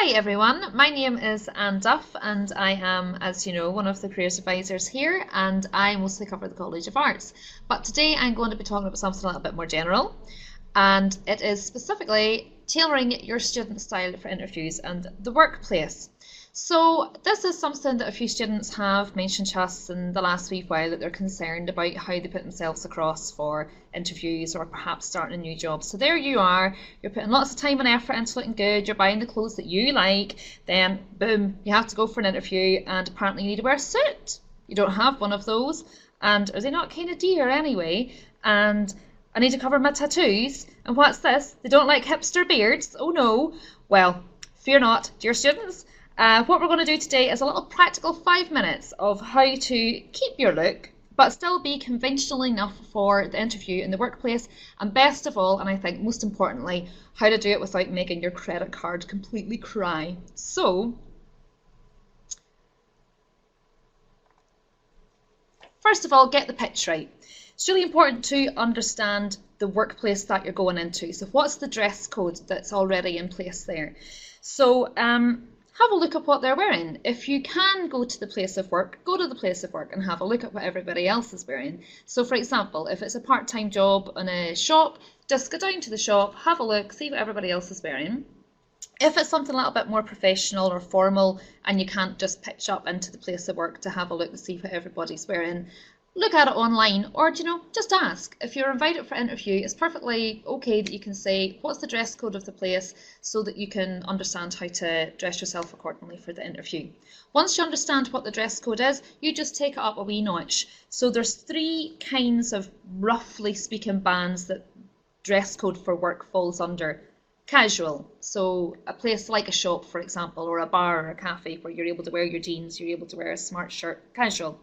Hi everyone, my name is Ann Duff and I am, as you know, one of the careers advisors here and I mostly cover the College of Arts. But today I'm going to be talking about something a little bit more general, and it is specifically tailoring your student style for interviews and the workplace. So this is something that a few students have mentioned to us in the last wee while, that they're concerned about how they put themselves across for interviews or perhaps starting a new job. So there you are, you're putting lots of time and effort into looking good, you're buying the clothes that you like, then boom, you have to go for an interview and apparently you need to wear a suit. You don't have one of those, and are they not kind of dear anyway? And I need to cover my tattoos, and what's this? They don't like hipster beards? Oh no. Well, fear not, dear students. What we're going to do today is a little practical 5 minutes of how to keep your look but still be conventional enough for the interview in the workplace, and best of all, and I think most importantly, how to do it without making your credit card completely cry. So, first of all, get the pitch right. It's really important to understand the workplace that you're going into. So what's the dress code that's already in place there? So have a look at what they're wearing. If you can go to the place of work, go to the place of work and have a look at what everybody else is wearing. So for example, if it's a part-time job in a shop, just go down to the shop, have a look, see what everybody else is wearing. If it's something a little bit more professional or formal and you can't just pitch up into the place of work to have a look and see what everybody's wearing, look at it online, or just ask. If you're invited for an interview, it's perfectly okay that you can say what's the dress code of the place so that you can understand how to dress yourself accordingly for the interview. Once you understand what the dress code is, you just take it up a wee notch. So there's 3 kinds of, roughly speaking, bands that dress code for work falls under. Casual, so a place like a shop, for example, or a bar or a cafe where you're able to wear your jeans, you're able to wear a smart shirt, casual.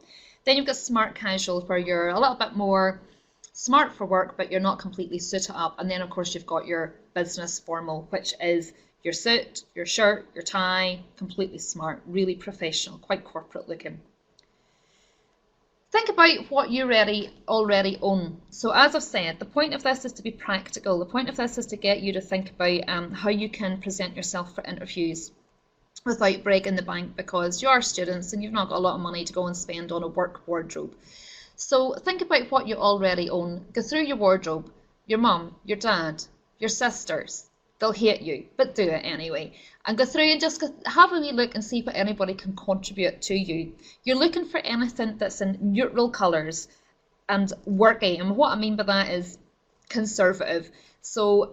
Then you've got smart casual, where you're a little bit more smart for work, but you're not completely suited up. And then, of course, you've got your business formal, which is your suit, your shirt, your tie, completely smart, really professional, quite corporate looking. Think about what you already own. So as I've said, the point of this is to be practical. The point of this is to get you to think about how you can present yourself for interviews without breaking the bank, because you are students and you've not got a lot of money to go and spend on a work wardrobe. So think about what you already own. Go through your wardrobe, your mum, your dad, your sisters. They'll hate you, but do it anyway. And go through and just have a wee look and see what anybody can contribute to you. You're looking for anything that's in neutral colours and worky. And what I mean by that is conservative. So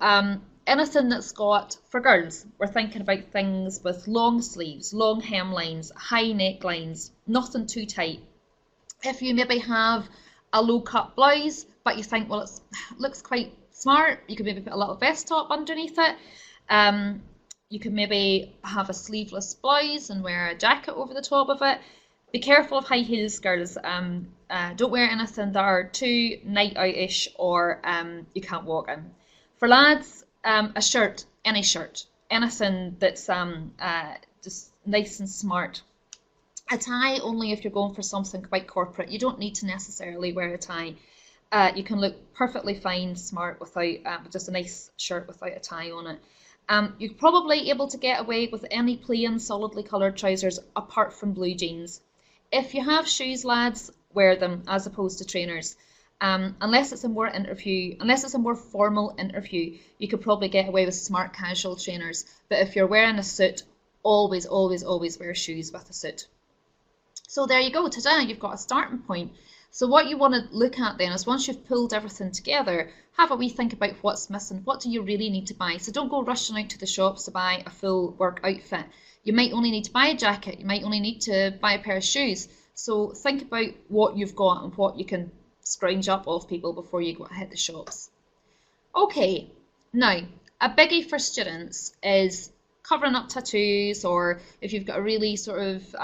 anything that's got, for girls, we're thinking about things with long sleeves, long hemlines, high necklines, nothing too tight. If you maybe have a low cut blouse, but you think, well, it looks quite smart, you could maybe put a little vest top underneath it. You could maybe have a sleeveless blouse and wear a jacket over the top of it. Be careful of high heels, girls. Don't wear anything that are too night out-ish or you can't walk in. For lads, a shirt, anything that's just nice and smart. A tie only if you're going for something quite corporate. You don't need to necessarily wear a tie. You can look perfectly fine, smart, without just a nice shirt without a tie on it. You're probably able to get away with any plain, solidly coloured trousers apart from blue jeans. If you have shoes, lads, wear them as opposed to trainers. Unless it's a more formal interview, you could probably get away with smart casual trainers. But if you're wearing a suit, always wear shoes with a suit. So there you go. Today you've got a starting point. So what you want to look at then is, once you've pulled everything together, have a wee think about what's missing. What do you really need to buy? So don't go rushing out to the shops to buy a full work outfit. You might only need to buy a jacket. You might only need to buy a pair of shoes. So think about what you've got and what you can scrounge up off people before you go hit the shops. Okay, now a biggie for students is covering up tattoos, or if you've got a really sort of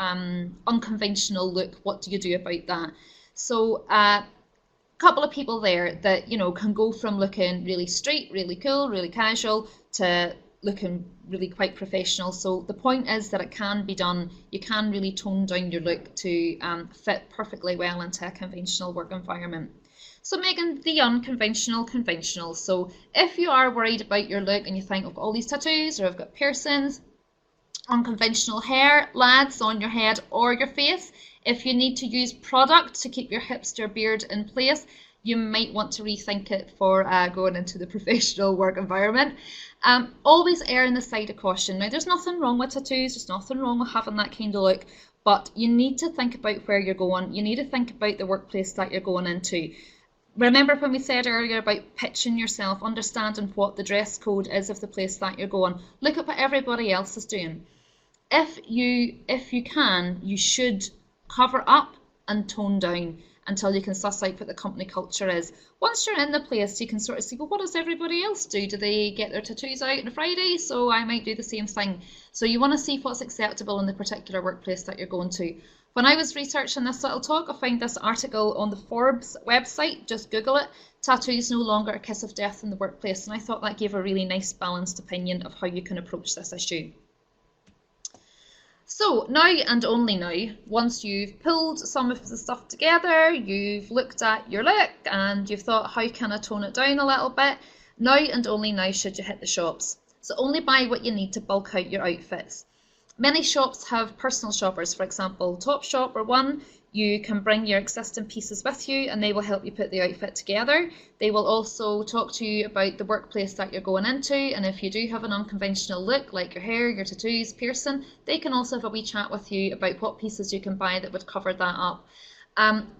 unconventional look, what do you do about that? So a couple of people there that can go from looking really straight, really cool, really casual to looking really quite professional. So the point is that it can be done. You can really tone down your look to fit perfectly well into a conventional work environment. So making the unconventional conventional. So if you are worried about your look and you think, I've got all these tattoos or I've got piercings, unconventional hair, lads, on your head or your face. If you need to use product to keep your hipster beard in place, you might want to rethink it for going into the professional work environment. Always err on the side of caution. Now, there's nothing wrong with tattoos, there's nothing wrong with having that kind of look, but you need to think about where you're going. You need to think about the workplace that you're going into. Remember when we said earlier about pitching yourself, understanding what the dress code is of the place that you're going. Look at what everybody else is doing. If you can, you should cover up and tone down until you can suss out what the company culture is. Once you're in the place, you can sort of see, well, what does everybody else do? Do they get their tattoos out on a Friday? So I might do the same thing. So you want to see what's acceptable in the particular workplace that you're going to. When I was researching this little talk, I found this article on the Forbes website. Just Google it. Tattoos no longer a kiss of death in the workplace. And I thought that gave a really nice balanced opinion of how you can approach this issue. So now and only now, once you've pulled some of the stuff together, you've looked at your look and you've thought, how can I tone it down a little bit? Now and only now should you hit the shops. So only buy what you need to bulk out your outfits. Many shops have personal shoppers, for example, Topshop or One. You can bring your existing pieces with you and they will help you put the outfit together. They will also talk to you about the workplace that you're going into, and if you do have an unconventional look like your hair, your tattoos, piercing, they can also have a wee chat with you about what pieces you can buy that would cover that up.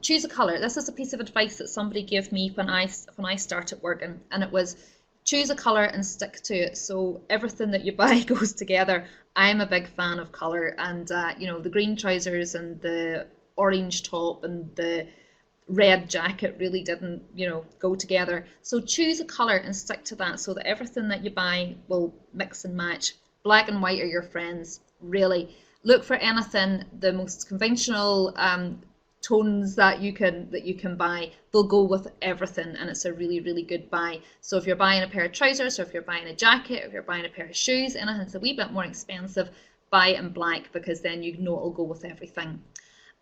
Choose a colour. This is a piece of advice that somebody gave me when I started working, and it was choose a colour and stick to it. So everything that you buy goes together. I'm a big fan of colour, and you know, the green trousers and the orange top and the red jacket really didn't, you know, go together. So choose a colour and stick to that so that everything that you buy will mix and match. Black and white are your friends, really. Look for anything, the most conventional tones that you can buy. They'll go with everything, and it's a really, really good buy. So if you're buying a pair of trousers, or if you're buying a jacket, or if you're buying a pair of shoes, anything that's a wee bit more expensive, buy it in black, because then you know it'll go with everything.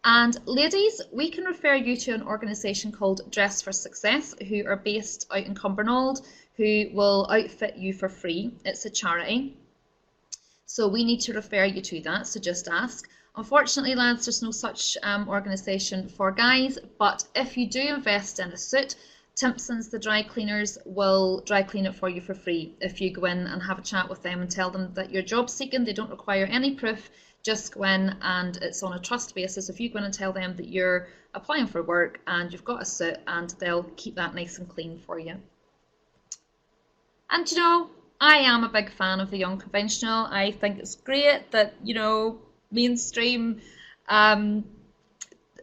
And ladies, we can refer you to an organisation called Dress for Success, who are based out in Cumbernauld, who will outfit you for free. It's a charity, so we need to refer you to that, so just ask. Unfortunately, lads, there's no such organisation for guys, but if you do invest in a suit, Timpson's, the dry cleaners, will dry clean it for you for free. If you go in and have a chat with them and tell them that you're job seeking, they don't require any proof. Just go in, and it's on a trust basis. If you go in and tell them that you're applying for work and you've got a suit, and they'll keep that nice and clean for you. And you know, I am a big fan of the unconventional. I think it's great that, you know, mainstream,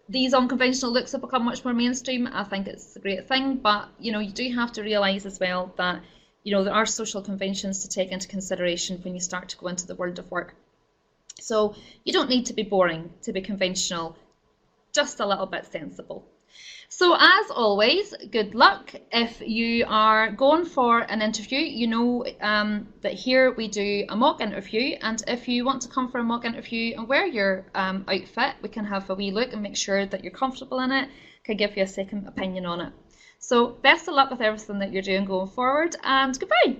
these unconventional looks have become much more mainstream. I think it's a great thing, but you know, you do have to realise as well that, you know, there are social conventions to take into consideration when you start to go into the world of work. So you don't need to be boring to be conventional, just a little bit sensible. So as always, good luck. If you are going for an interview, you know that here we do a mock interview, and if you want to come for a mock interview and wear your outfit, we can have a wee look and make sure that you're comfortable in it, can give you a second opinion on it. So best of luck with everything that you're doing going forward, and goodbye.